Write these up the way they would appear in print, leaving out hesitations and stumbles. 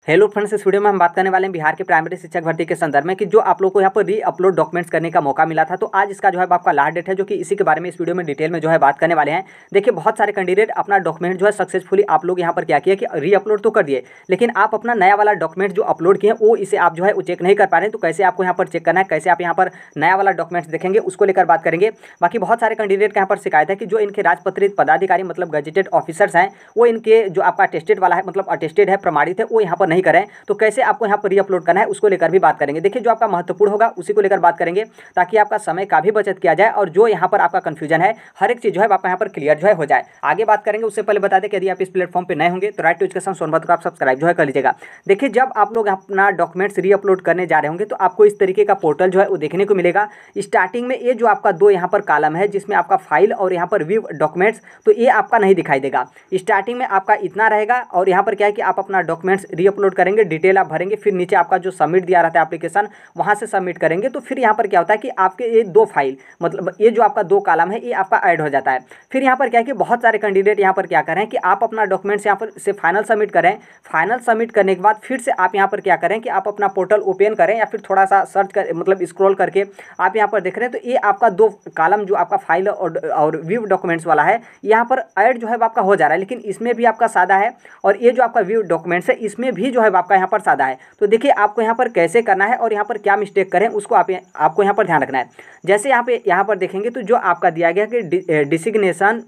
Hello friends, इस video में हम बात करने वाले हैं बिहार के प्राइमरी शिक्षक भर्ती के संदर्भ में कि जो आप लोग को यहाँ पर री अपलोड डॉक्यूमेंट्स करने का मौका मिला था। तो आज इसका जो है आपका लास्ट डेट है, जो कि इसी के बारे में इस वीडियो में डिटेल में जो है बात करने वाले हैं। देखिए, बहुत सारे कैंडिडेट अपना डॉक्यूमेंट जो है सक्सेसफुली आप लोग यहाँ पर क्या किया कि री अपलोड तो कर दिए, लेकिन आप अपना नया वाला डॉक्यूमेंट जो अपलोड किए वो इसे आप जो है वो चेक नहीं कर पा रहे हैं। तो कैसे आपको यहाँ पर चेक करना है, कैसे आप यहाँ पर नया वाला डॉक्यूमेंट्स देखेंगे, उसको लेकर बात करेंगे। बाकी बहुत सारे कैंडिडेट का यहाँ पर शिकायत है कि जो इनके राजपत्रित पदाधिकारी मतलब गजेटेड ऑफिसर्स हैं, वो इनके जो आपका अटेस्टेड वाला है मतलब अटेस्टेड है, प्रमाणित है, वो यहाँ पर नहीं करें। तो कैसे आपको यहाँ पर री अपलोड करना है उसको लेकर भी बात करेंगे। देखिए, जो आपका महत्वपूर्ण होगा उसी को लेकर बात करेंगे, ताकि आपका समय का भी बचत किया जाए और जो यहाँ पर आपका कंफ्यूजन है हर एक चीज जो है आपका यहाँ पर क्लियर जो है हो जाए। आगे बात करेंगे, उससे पहले बता दें कि यदि आप इस प्लेटफॉर्म पे नए होंगे तो राइट टू एजुकेशन सोनभद्र को आप सब्सक्राइब जो है कर लीजिएगा। देखिए, जब आप लोग अपना डॉक्यूमेंट्स री अपलोड करने जा रहे होंगे तो आपको इस तरीके का पोर्टल जो है वो देखने को मिलेगा। स्टार्टिंग में ये जो आपका दो यहाँ पर कॉलम है जिसमें आपका फाइल और यहाँ पर व्यू डॉक्यूमेंट्स, तो ये आपका नहीं दिखाई देगा। स्टार्टिंग में आपका इतना रहेगा और यहाँ पर क्या है कि आप अपना डॉक्यूमेंट्स री अपलोड करेंगे, डिटेल आप भरेंगे, फिर नीचे आपका जो सबमिट दिया रहता है एप्लीकेशन, वहां से सबमिट करेंगे। तो फिर यहाँ पर क्या होता है कि आपके ये दो फाइल मतलब ये जो आपका दो कॉलम है ये आपका ऐड हो जाता है। फिर यहाँ पर क्या है कि बहुत सारे कैंडिडेट यहाँ पर क्या करें कि आप अपना डॉक्यूमेंट्स यहाँ पर से फाइनल सबमिट करें। फाइनल सबमिट करने के बाद फिर से आप यहाँ पर क्या करें कि आप अपना पोर्टल ओपन करें या फिर थोड़ा सा सर्च कर मतलब स्क्रॉल करके आप यहाँ पर देख रहे हैं तो ये आपका दो कॉलम जो आपका फाइल और व्यू डॉक्यूमेंट्स वाला है यहाँ पर ऐड जो है आपका हो जा रहा है, लेकिन इसमें भी आपका सादा है और ये जो आपका व्यू डॉक्यूमेंट्स है इसमें भी जो है आपका यहाँ पर सादा है। तो देखिए, आपको यहाँ पर कैसे करना है और यहाँ पर क्या मिस्टेक करें उसको आपको यहाँ पर ध्यान रखना है। जैसे यहाँ पर देखेंगे तो जो आपका दिया गया कि designation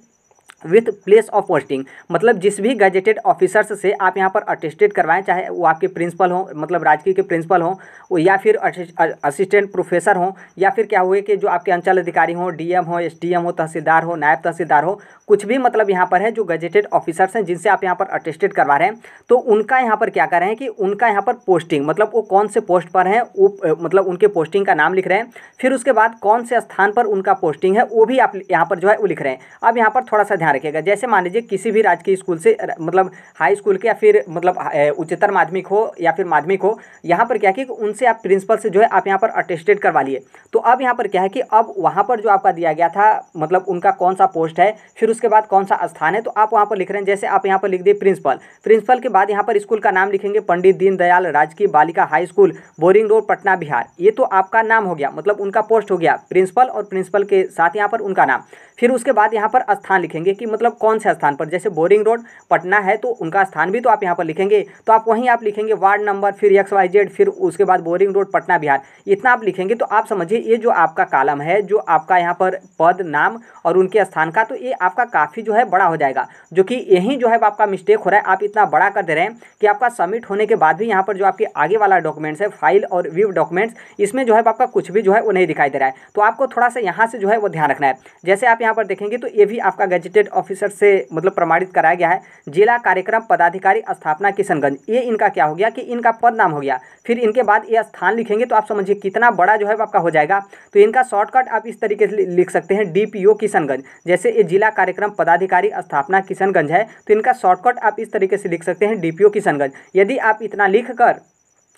with place of posting, मतलब जिस भी गजेटेड ऑफिसर्स से आप यहाँ पर अटेस्टेड करवाएं, चाहे वो आपके प्रिंसिपल हो मतलब राजकीय के प्रिंसिपल हो या फिर असिस्टेंट प्रोफेसर हो या फिर क्या हुए कि जो आपके अंचल अधिकारी हो, डीएम हो, एसडीएम हो, तहसीलदार हो, नायब तहसीलदार हो, कुछ भी मतलब यहाँ पर है जो गजेटेड ऑफिसर्स हैं जिनसे आप यहाँ पर अटेस्टेड करवा रहे हैं, तो उनका यहाँ पर क्या कर रहे हैं कि उनका यहाँ पर पोस्टिंग मतलब वो कौन से पोस्ट पर हैं वो मतलब उनके पोस्टिंग का नाम लिख रहे हैं। फिर उसके बाद कौन से स्थान पर उनका पोस्टिंग है वो भी आप यहाँ पर जो है वो लिख रहे हैं। अब यहाँ पर थोड़ा सा ध्यान रखिएगा, जैसे मान लीजिए किसी भी राजकीय स्कूल से मतलब हाई स्कूल के या फिर मतलब उच्चतर माध्यमिक हो या फिर माध्यमिक हो, यहाँ पर क्या कि उनसे आप प्रिंसिपल से जो है आप यहाँ पर अटेस्टेड करवा लिए। तो अब यहाँ पर क्या है कि अब वहाँ पर जो आपका दिया गया था मतलब उनका कौन सा पोस्ट है, फिर उसके बाद कौन सा स्थान है, तो आप वहाँ पर लिख रहे हैं। जैसे आप यहाँ पर लिख दिए प्रिंसिपल के बाद यहाँ पर स्कूल का नाम लिखेंगे, पंडित दीनदयाल राजकीय बालिका high school, boring road, Patna, Bihar. ये तो आपका नाम हो गया, मतलब उनका पोस्ट हो गया प्रिंसिपल और प्रिंसिपल के साथ यहाँ पर उनका नाम। फिर उसके बाद यहाँ पर स्थान लिखेंगे कि मतलब कौन से स्थान पर, जैसे बोरिंग रोड पटना है तो उनका स्थान भी तो आप यहाँ पर लिखेंगे, तो आप वहीं आप लिखेंगे वार्ड नंबर, फिर XYZ, फिर उसके बाद बोरिंग रोड, पटना, बिहार, इतना आप लिखेंगे। तो आप समझिए ये जो आपका कॉलम है जो आपका यहाँ पर पद, नाम और उनके स्थान का, तो ये आपका काफ़ी जो है बड़ा हो जाएगा, जो कि यही जो है आपका मिस्टेक हो रहा है। आप इतना बड़ा कर दे रहे हैं कि आपका सबमिट होने के बाद भी यहाँ पर जो आपके आगे वाला डॉक्यूमेंट्स है फाइल और व्यू डॉक्यूमेंट्स, इसमें जो है आपका कुछ भी जो है वो नहीं दिखाई दे रहा है। तो आपको थोड़ा सा यहाँ से जो है वो ध्यान रखना है। जैसे आप यहाँ पर देखेंगे तो ये भी आपका गजेटेड ऑफिसर से मतलब प्रमाणित कराया गया है, जिला कार्यक्रम पदाधिकारी स्थापना किशनगंज। ये इनका क्या हो गया कि इनका पद नाम हो गया, फिर इनके बाद ये स्थान लिखेंगे तो आप समझिए कितना बड़ा जो है आपका हो जाएगा। तो इनका शॉर्टकट आप इस तरीके से लिख सकते हैं DPO किशनगंज। जैसे ये जिला कार्यक्रम पदाधिकारी स्थापना किशनगंज है तो इनका शॉर्टकट आप इस तरीके से लिख सकते हैं DPO किशनगंज। यदि आप इतना लिख कर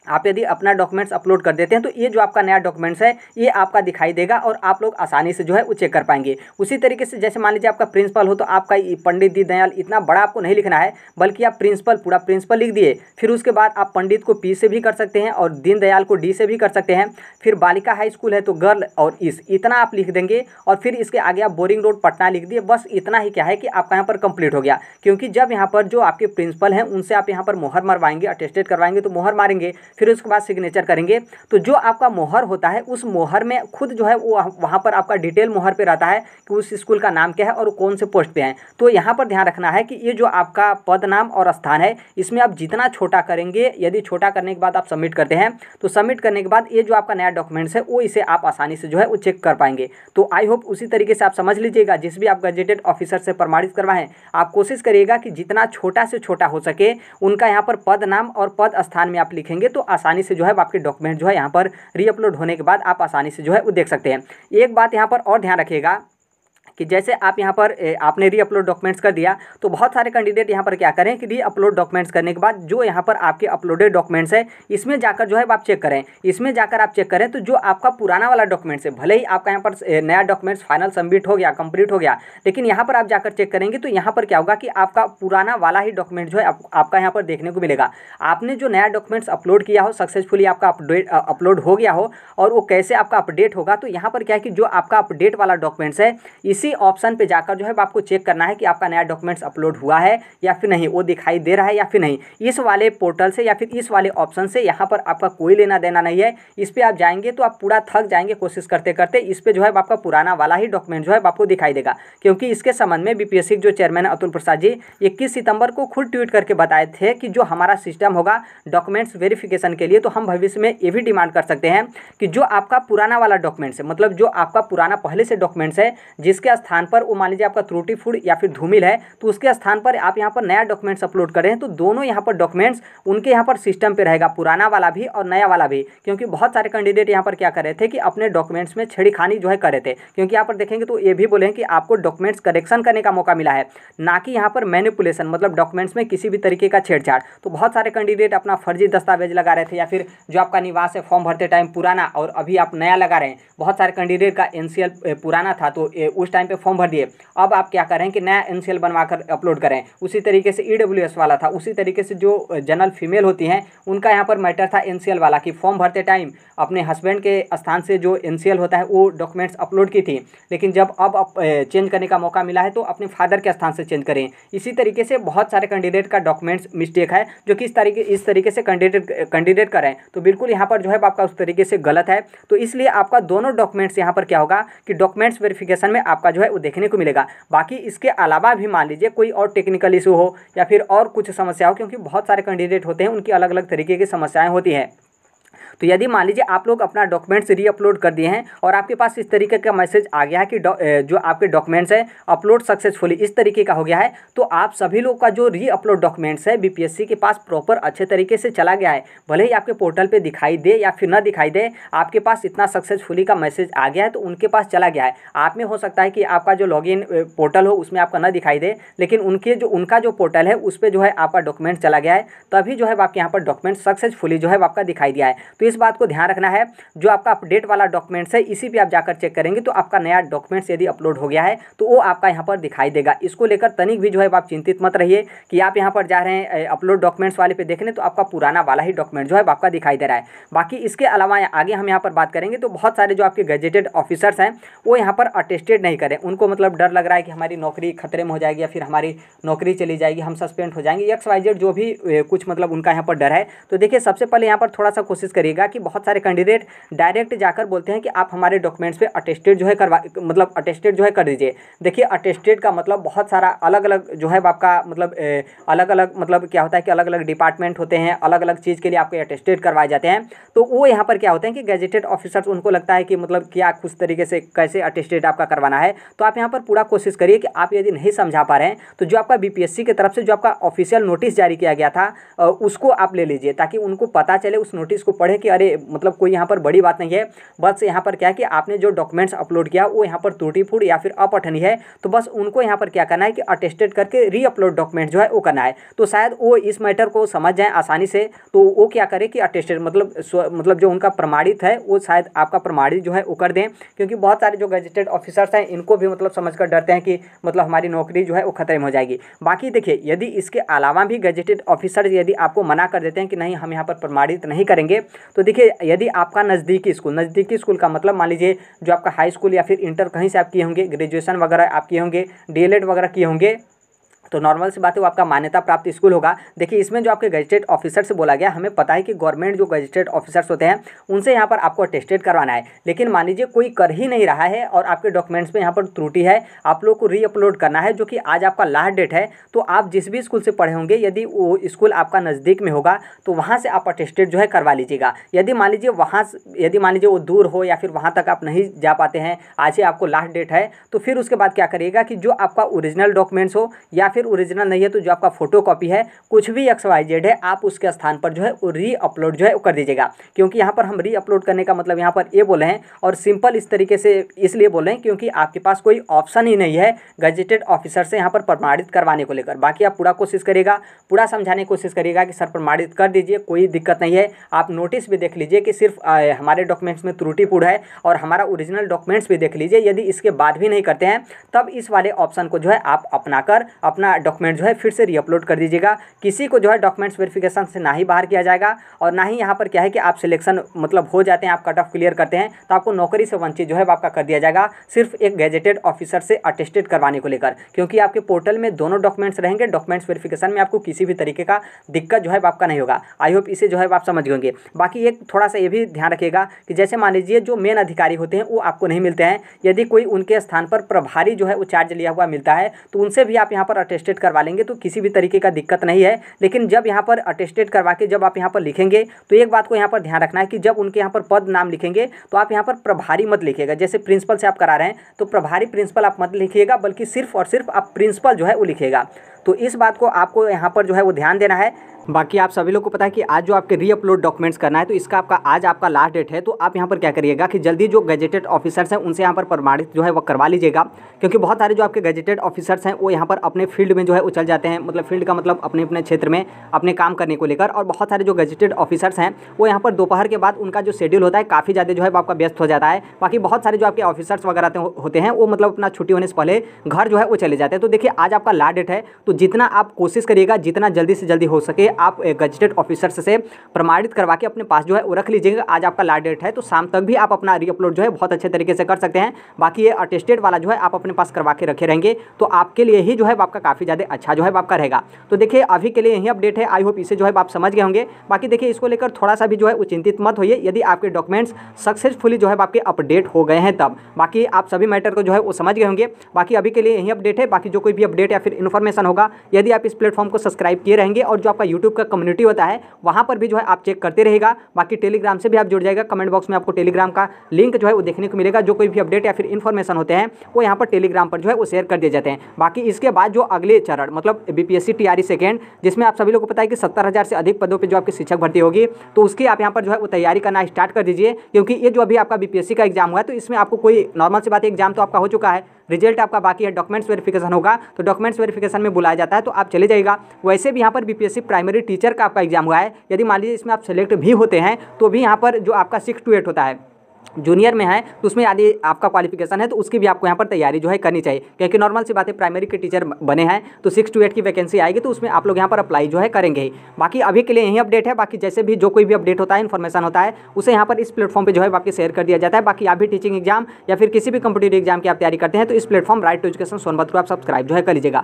आप यदि अपना डॉक्यूमेंट्स अपलोड कर देते हैं तो ये जो आपका नया डॉक्यूमेंट्स है ये आपका दिखाई देगा और आप लोग आसानी से जो है वो चेक कर पाएंगे। उसी तरीके से जैसे मान लीजिए आपका प्रिंसिपल हो तो आपका पंडित दीनदयाल इतना बड़ा आपको नहीं लिखना है, बल्कि आप प्रिंसिपल पूरा प्रिंसिपल लिख दिए। फिर उसके बाद आप पंडित को P से भी कर सकते हैं और दीनदयाल को D से भी कर सकते हैं। फिर बालिका हाई स्कूल है तो गर्ल और इतना आप लिख देंगे और फिर इसके आगे आप बोरिंग रोड पटना लिख दिए। बस इतना ही क्या है कि आपका यहाँ पर कंप्लीट हो गया, क्योंकि जब यहाँ पर जो आपके प्रिंसिपल हैं उनसे आप यहाँ पर मोहर मरवाएंगे, अटेस्टेड करवाएंगे तो मोहर मारेंगे, फिर उसके बाद सिग्नेचर करेंगे, तो जो आपका मोहर होता है उस मोहर में खुद जो है वो वहाँ पर आपका डिटेल मोहर पे रहता है कि उस स्कूल का नाम क्या है और कौन से पोस्ट पे हैं। तो यहाँ पर ध्यान रखना है कि ये जो आपका पद, नाम और स्थान है इसमें आप जितना छोटा करेंगे, यदि छोटा करने के बाद आप सबमिट करते हैं तो सबमिट करने के बाद ये जो आपका नया डॉक्यूमेंट्स है वो इसे आप आसानी से जो है वो चेक कर पाएंगे। तो आई होप उसी तरीके से आप समझ लीजिएगा, जिस भी आप गजेटेड ऑफिसर से प्रमाणित करवाएं आप कोशिश करिएगा कि जितना छोटा से छोटा हो सके उनका यहाँ पर पद, नाम और पद स्थान में आप लिखेंगे तो आसानी से जो है आपके डॉक्यूमेंट जो है यहाँ पर री अपलोड होने के बाद आप आसानी से जो है वो देख सकते हैं। एक बात यहाँ पर और ध्यान रखिएगा कि जैसे आप यहाँ पर आपने री अपलोड डॉक्यूमेंट्स कर दिया, तो बहुत सारे कैंडिडेट यहाँ पर क्या करें कि री अपलोड डॉक्यूमेंट्स करने के बाद जो यहाँ पर आपके अपलोडेड डॉक्यूमेंट्स है इसमें जाकर जो है आप चेक करें। इसमें जाकर आप चेक करें तो जो आपका पुराना वाला डॉक्यूमेंट्स है, भले ही आपका यहाँ पर नया डॉक्यूमेंट्स फाइनल सबमिट हो गया, कंप्लीट हो गया, लेकिन यहाँ पर आप जाकर चेक करेंगे तो यहाँ पर क्या होगा कि आपका पुराना वाला ही डॉक्यूमेंट जो है आपका यहाँ पर देखने को मिलेगा। आपने जो नया डॉक्यूमेंट्स अपलोड किया हो, सक्सेसफुली आपका अपलोड हो गया हो, और वो कैसे आपका अपडेट होगा, तो यहाँ पर क्या है कि जो आपका अपडेट वाला डॉक्यूमेंट्स है इसी ऑप्शन पे जाकर जो है आपको चेक करना है कि आपका नया डॉक्यूमेंट्स अपलोड हुआ है या फिर नहीं, वो दिखाई दे रहा है या फिर नहीं। इस वाले पोर्टल से या फिर इस वाले ऑप्शन से यहाँ पर आपका कोई लेना देना नहीं है। इस पर आप जाएंगे तो आप पूरा थक जाएंगे कोशिश करते करते। इस पर जो है आपका पुराना वाला ही डॉक्यूमेंट जो है आपको दिखाई देगा, क्योंकि इसके संबंध में बीपीएससी के जो चेयरमैन अतुल प्रसाद जी 21 सितंबर को खुद ट्वीट करके बताए थे कि जो हमारा सिस्टम होगा डॉक्यूमेंट्स वेरिफिकेशन के लिए, तो हम भविष्य में ये भी डिमांड कर सकते हैं कि जो आपका पुराना वाला डॉक्यूमेंट्स है, मतलब जो आपका पुराना पहले से डॉक्यूमेंट्स है जिसके स्थान पर वो मान लीजिए आपका त्रुटि फूड या फिर धूमिल है, तो उसके स्थान पर आप यहाँ पर नया डॉक्यूमेंट्स अपलोड करें तो दोनों यहाँ पर डॉक्यूमेंट्स उनके यहाँ पर सिस्टम पे रहेगा, पुराना वाला भी और नया वाला भी। क्योंकि बहुत सारे कैंडिडेट यहाँ पर क्या कर रहे थे कि अपने डॉक्यूमेंट्स में छेड़खानी जो है कर रहे थे, क्योंकि यहाँ पर देखेंगे तो ये भी बोले कि आपको डॉक्यूमेंट्स करेक्शन करने का मौका मिला है, ना कि यहाँ पर मैनिपुलेशन, मतलब डॉक्यूमेंट्स में किसी भी तरीके का छेड़छाड़। तो बहुत सारे कैंडिडेट अपना फर्जी दस्तावेज लगा रहे थे, या फिर जो आपका निवास है फॉर्म भरते टाइम पुराना और अभी आप नया लगा रहे हैं। बहुत सारे कैंडिडेट का एनसीएल पुराना था तो उस टाइम पे फॉर्म भर दिए, अब आप क्या करें कि नया एनसीएल बनवा कर अपलोड करें। उसी तरीके से ईडब्ल्यूएस वाला था, उसी तरीके से जो जनरल फीमेल होती हैं उनका यहाँ पर मैटर था एनसीएल वाला कि फॉर्म भरते टाइम अपने हस्बैंड के स्थान से जो एनसीएल होता है वो डॉक्यूमेंट्स अपलोड की थी, लेकिन जब अब चेंज करने का मौका मिला है तो अपने फादर के स्थान से चेंज करें। इसी तरीके से बहुत सारे कैंडिडेट का डॉक्यूमेंट्स मिस्टेक है जो कि इस तरीके से कैंडिडेट करें, तो बिल्कुल यहाँ पर जो है आपका उस तरीके से गलत है। तो इसलिए आपका दोनों डॉक्यूमेंट्स यहाँ पर क्या होगा कि डॉक्यूमेंट्स वेरिफिकेशन में आपका जो है वो देखने को मिलेगा। बाकी इसके अलावा भी मान लीजिए कोई और टेक्निकल इशू हो या फिर और कुछ समस्या हो, क्योंकि बहुत सारे कैंडिडेट होते हैं उनकी अलग अलग तरीके की समस्याएं होती हैं। तो यदि मान लीजिए आप लोग अपना डॉक्यूमेंट्स री अपलोड कर दिए हैं और आपके पास इस तरीके का मैसेज आ गया है कि जो आपके डॉक्यूमेंट्स है अपलोड सक्सेसफुली इस तरीके का हो गया है, तो आप सभी लोग का जो री अपलोड डॉक्यूमेंट्स है बीपीएससी के पास प्रॉपर अच्छे तरीके से चला गया है। भले ही आपके पोर्टल पे दिखाई दे या फिर ना दिखाई दे, आपके पास इतना सक्सेसफुली का मैसेज आ गया है तो उनके पास चला गया है। आप में हो सकता है कि आपका जो लॉगिन पोर्टल हो उसमें आपका ना दिखाई दे, लेकिन उनका जो पोर्टल है उस पर जो है आपका डॉक्यूमेंट चला गया है, तभी जो है आपके यहाँ पर डॉक्यूमेंट सक्सेसफुली जो है आपका दिखाई दिया है। तो इस बात को ध्यान रखना है, जो आपका अपडेट वाला डॉक्यूमेंट्स है इसी पे आप जाकर चेक करेंगे तो आपका नया डॉक्यूमेंट्स यदि अपलोड हो गया है तो वो आपका यहाँ पर दिखाई देगा। इसको लेकर तनिक भी जो है आप चिंतित मत रहिए कि आप यहाँ पर जा रहे हैं अपलोड डॉक्यूमेंट्स वाले पे देखने तो आपका पुराना वाला ही डॉक्यूमेंट जो है आपका दिखाई दे रहा है। बाकी इसके अलावा आगे हम यहाँ पर बात करेंगे तो बहुत सारे जो आपके गजेटेड ऑफिसर्स हैं वो यहाँ पर अटेस्टेड नहीं करें, उनको मतलब डर लग रहा है कि हमारी नौकरी खतरे में हो जाएगी या फिर हमारी नौकरी चली जाएगी, हम सस्पेंड हो जाएंगे, XYZ जो भी कुछ मतलब उनका यहाँ पर डर है। तो देखिए सबसे पहले यहाँ पर थोड़ा सा कोशिश करिएगा कि बहुत सारे कैंडिडेट डायरेक्ट जाकर बोलते हैं कि आप हमारे डॉक्यूमेंट्स पे अटेस्टेड जो है मतलब अटेस्टेड जो है कर दीजिए। देखिए अटेस्टेड का मतलब बहुत सारा अलग अलग जो है आपका मतलब अलग अलग मतलब क्या होता है कि अलग अलग डिपार्टमेंट होते हैं, अलग अलग चीज़ के लिए आपके अटेस्टेड करवाए जाते हैं। तो वो यहाँ पर क्या होते हैं कि गैजेटेड ऑफिसर्स उनको लगता है कि मतलब क्या कुछ तरीके से कैसे अटेस्टेड आपका करवाना है। तो आप यहाँ पर पूरा कोशिश करिए कि आप यदि नहीं समझा पा रहे हैं तो जो आपका बीपीएससी की तरफ से जो आपका ऑफिशियल नोटिस जारी किया गया था उसको आप ले लीजिए, ताकि उनको पता चले, उस नोटिस को पढ़े कि अरे मतलब कोई यहाँ पर बड़ी बात नहीं है, बस यहाँ पर क्या है कि आपने जो डॉक्यूमेंट्स अपलोड किया वो यहाँ पर त्रुटिपूर्ण या फिर अपठनीय है, तो बस उनको यहाँ पर क्या करना है कि अटेस्टेड करके री अपलोड डॉक्यूमेंट जो है वो करना है। तो शायद वो इस मैटर को समझ जाएं आसानी से, तो वो क्या करे कि अटेस्टेड मतलब जो उनका प्रमाणित है वो शायद आपका प्रमाणित जो है वो कर दें, क्योंकि बहुत सारे जो गजेटेड ऑफिसर्स हैं इनको भी मतलब समझकर डरते हैं कि मतलब हमारी नौकरी जो है वो खतरे में हो जाएगी। बाकी देखिए यदि इसके अलावा भी गजेटेड ऑफिसर यदि आपको मना कर देते हैं कि नहीं हम यहाँ पर प्रमाणित नहीं करेंगे, तो देखिए यदि आपका नज़दीकी स्कूल का मतलब मान लीजिए जो आपका हाई स्कूल या फिर इंटर कहीं से आप किए होंगे, ग्रेजुएशन वगैरह आप किए होंगे, डीएलएड वगैरह किए होंगे, तो नॉर्मल सी बात है वो आपका मान्यता प्राप्त स्कूल होगा। देखिए इसमें जो आपके गजेटेड ऑफिसर से बोला गया, हमें पता है कि गवर्नमेंट जो गजेटेड ऑफिसर्स होते हैं उनसे यहाँ पर आपको अटेस्टेड करवाना है, लेकिन मान लीजिए कोई कर ही नहीं रहा है और आपके डॉक्यूमेंट्स में यहाँ पर त्रुटि है, आप लोग को री अपलोड करना है, जो कि आज आपका लास्ट डेट है। तो आप जिस भी स्कूल से पढ़े होंगे यदि वो स्कूल आपका नज़दीक में होगा तो वहाँ से आप अटेस्टेड जो है करवा लीजिएगा। यदि मान लीजिए वो दूर हो या फिर वहाँ तक आप नहीं जा पाते हैं, आज ही आपको लास्ट डेट है, तो फिर उसके बाद क्या करिएगा कि जो आपका ओरिजिनल डॉक्यूमेंट्स हो या फिर फिर ओरिजिनल नहीं है तो जो आपका फोटो कॉपी है, कुछ भी XYZ है, आप उसके स्थान पर जो है वो री अपलोड जो है वो कर दीजिएगा। क्योंकि यहाँ पर हम री अपलोड करने का मतलब यहाँ पर ये बोले हैं, और सिंपल इस तरीके से इसलिए बोले हैं क्योंकि आपके पास कोई ऑप्शन ही नहीं है गजेटेड ऑफिसर से यहाँ पर प्रमाणित करवाने को लेकर। बाकी आप पूरा कोशिश करिएगा, पूरा समझाने की कोशिश करिएगा कि सर प्रमाणित कर दीजिए, कोई दिक्कत नहीं है। आप नोटिस भी देख लीजिए कि सिर्फ हमारे डॉक्यूमेंट्स में त्रुटिपूर्ण है, और हमारा ओरिजिनल डॉक्यूमेंट्स भी देख लीजिए। यदि इसके बाद भी नहीं करते हैं तब इस वाले ऑप्शन को जो है आप अपनाकर अपना डॉक्यूमेंट जो है फिर से रीअपलोड कर दीजिएगा। किसी को जो है डॉक्यूमेंट्स वेरिफिकेशन से ना ही बाहर किया जाएगा, और ना ही यहाँ पर क्या है कि आप सिलेक्शन मतलब हो जाते हैं, आप कट ऑफ क्लियर करते हैं तो आपको नौकरी से वंचित जो है आपका कर दिया जाएगा, सिर्फ एक गैजेटेड ऑफिसर से अटेस्टेड करवाने को लेकर। क्योंकि आपके पोर्टल में दोनों डॉक्यूमेंट्स रहेंगे, डॉक्यूमेंट्स वेरिफिकेशन में आपको किसी भी तरीके का दिक्कत जो है आपका नहीं होगा। आई होप इसे जो है आप समझ गए। बाकी एक थोड़ा सा ये भी ध्यान रखिएगा कि जैसे मान लीजिए जो मेन अधिकारी होते हैं वो आपको नहीं मिलते हैं, यदि कोई उनके स्थान पर प्रभारी जो है वो चार्ज लिया हुआ मिलता है तो उनसे भी आप यहाँ पर अटेस्टेड करवा लेंगे तो किसी भी तरीके का दिक्कत नहीं है। लेकिन जब यहाँ पर अटेस्टेड करवा के जब आप यहाँ पर लिखेंगे तो एक बात को यहाँ पर ध्यान रखना है कि जब उनके यहाँ पर पद नाम लिखेंगे तो आप यहाँ पर प्रभारी मत लिखिएगा। जैसे प्रिंसिपल से आप करा रहे हैं तो प्रभारी प्रिंसिपल आप मत लिखिएगा, बल्कि सिर्फ और सिर्फ आप प्रिंसिपल जो है वो लिखिएगा। तो इस बात को आपको यहाँ पर जो है वो ध्यान देना है। बाकी आप सभी लोग को पता है कि आज जो आपके रीअपलोड डॉक्यूमेंट्स करना है तो इसका आज आपका लास्ट डेट है। तो आप यहाँ पर क्या करिएगा कि जल्दी जो गजेटेड ऑफिसर्स हैं उनसे यहाँ पर प्रमाणित जो है वो करवा लीजिएगा। क्योंकि बहुत सारे जो आपके गजेटेड ऑफिसर्स हैं वो यहाँ पर अपने फील्ड में जो है वो चल जाते हैं, मतलब फील्ड का मतलब अपने अपने क्षेत्र में अपने काम करने को लेकर। और बहुत सारे जो गजेटेड ऑफिसर्स हैं वो यहाँ पर दोपहर के बाद उनका जो शेड्यूल होता है काफ़ी ज़्यादा जो है आपका व्यस्त हो जाता है। बाकी बहुत सारे जो आपके ऑफिसर्स वगैरह होते हैं वो मतलब अपना छुट्टी होने से पहले घर जो है वो चले जाते हैं। तो देखिए आज आपका लास्ट डेट है, तो जितना आप कोशिश करिएगा जितना जल्दी से जल्दी हो सके आप गजेटेड ऑफिसर्स से प्रमाणित करवा के अपने पास जो है वो रख लीजिएगा। आज आपका लास्ट डेट है तो शाम तक भी आप अपना रीअपलोड जो है बहुत अच्छे तरीके से कर सकते हैं। बाकी ये अटेस्टेड वाला जो है आप अपने पास करवा के रखे रहेंगे तो आपके लिए ही जो है आपका काफ़ी ज़्यादा अच्छा जो है आपका रहेगा। तो देखिए अभी के लिए यही अपडेट है। आई होप इसे जो है आप समझ गए होंगे। बाकी देखिए इसको लेकर थोड़ा सा भी जो है वो चिंतित मत होइए यदि आपके डॉक्यूमेंट्स सक्सेसफुली जो है आपके अपडेट हो गए हैं तब। बाकी आप सभी मैटर को जो है वो समझ गए होंगे। बाकी अभी के लिए यही अपडेट है। बाकी जो कोई भी अपडेट या फिर इन्फॉर्मेशन होगा, यदि आप इस प्लेटफॉर्म को सब्सक्राइब किए रहेंगे और जो आपका यूट्यूब का कम्युनिटी होता है वहाँ पर भी जो है आप चेक करते रहेगा। बाकी टेलीग्राम से भी आप जुड़ जाएगा। कमेंट बॉक्स में आपको टेलीग्राम का लिंक जो है वो देखने को मिलेगा। जो कोई भी अपडेट या फिर इन्फॉर्मेशन होते हैं वो यहाँ पर टेलीग्राम पर जो है वो शेयर कर दिए जाते हैं। बाकी इसके बाद जो अगले चरण मतलब BPSC TRE सेकेंड, जिसमें आप सभी लोग को पता है कि 70,000 से अधिक पदों पर जो आपकी शिक्षक भर्ती होगी, तो उसकी आप यहाँ पर जो है वो तैयारी करना स्टार्ट कर दीजिए। क्योंकि ये जो अभी आपका BPSC का एग्जाम हुआ है तो इसमें आपको कोई नॉर्मल सी बात है, एग्जाम तो आपका हो चुका है, रिजल्ट आपका बाकी है, डॉक्यूमेंट्स वेरिफिकेशन होगा तो डॉक्यूमेंट्स वेरिफिकेशन में बुलाया जाता है तो आप चले जाइएगा। वैसे भी यहाँ पर BPSC प्राइमरी टीचर का आपका एग्जाम हुआ है, यदि मान लीजिए इसमें आप सेलेक्ट भी होते हैं तो भी यहाँ पर जो आपका 6 to 8 होता है, जूनियर में है तो उसमें यदि आपका क्वालिफिकेशन है तो उसकी भी आपको यहाँ पर तैयारी जो है करनी चाहिए। क्योंकि नॉर्मल सी बात है, प्राइमरी के टीचर बने हैं तो 6 to 8 की वैकेंसी आएगी तो उसमें आप लोग यहाँ पर अप्लाई जो है करेंगे ही। बाकी अभी के लिए यही अपडेट है। बाकी जैसे भी जो कोई भी अपडेट होता है, इन्फॉर्मेशन होता है, उसे यहाँ पर इस प्लेटफॉर्म पर जो है आपके शेयर कर दिया जाता है। बाकी आप भी टीचिंग एग्जाम या फिर किसी भी कॉम्पिटिटिव एग्जाम की आप तैयारी करते हैं तो इस platform right to education Sonbhadra को आप सब्सक्राइब जो है कर लीजिएगा।